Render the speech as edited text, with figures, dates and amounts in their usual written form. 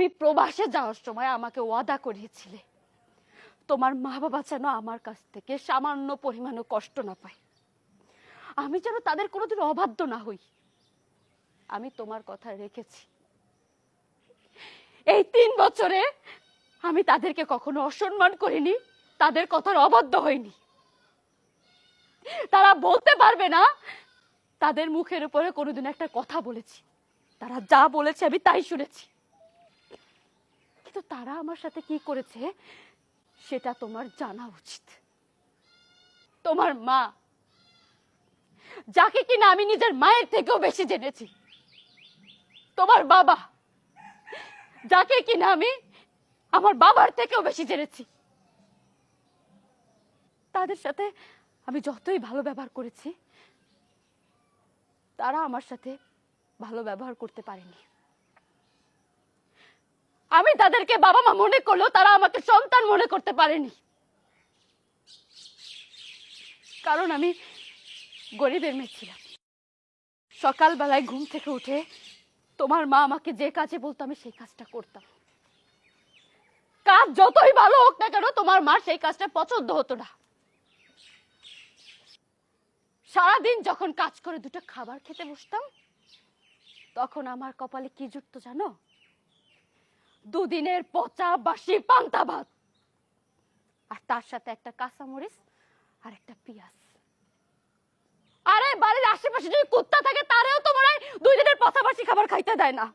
তুমি প্রবাসে যাওয়ার সময় আমাকে ওয়াদা করিয়েছিলে তোমার মা বাবা যেন আমার কাছ থেকে সামান্য পরিমাণও কষ্ট না পায়, আমি যেন তাদের কোনোদিন অবাধ্য না হই। আমি তোমার কথা রেখেছি। এই 3 বছরে আমি তাদেরকে কখনো অসম্মান করিনি, তাদের কথার অবাধ্য হইনি। তারা বলতে পারবে না তাদের মুখের উপরে কোনোদিন একটা কথা বলেছি। তারা যা বলেছে আমি তাই শুনেছি। কিন্তু তারা আমার সাথে কি করেছে সেটা তোমার জানা উচিত। তোমার মা, যাকে কিনা আমি নিজের মায়ের থেকেও বেশি জেনেছি, তোমার বাবা, যাকে কিনা আমি আমার বাবার থেকেও বেশি জেনেছি, তাদের সাথে আমি যতই ভালো ব্যবহার করেছি তারা আমার সাথে ভালো ব্যবহার করতে পারেনি। আমি তাদেরকে বাবা মা মনে করলেও তারা আমাকে সন্তান মনে করতে পারেনি, কারণ আমি গরিবের মেয়ে ছিলাম। সকালবেলায় ঘুম থেকে উঠে তোমার মা আমাকে যে কাজে বলতো আমি সেই কাজটা করতাম। কাজ যতই ভালো হোক না কেন তোমার মার সেই কাজটা পছন্দ হতো না। সারাদিন যখন কাজ করে দুটো খাবার খেতে বসতাম তখন আমার কপালে কি জুটতো জানো? 2 দিনের পচা বাসি পান্তা ভাত, আর তার সাথে একটা কাঁচামরিচ আর একটা পেঁয়াজ। আরে বাড়ির আশেপাশে যদি কুত্তা থাকে তারেও তো মনে হয় 2 দিনের পচা বাসি খাবার খাইতে দেয় না।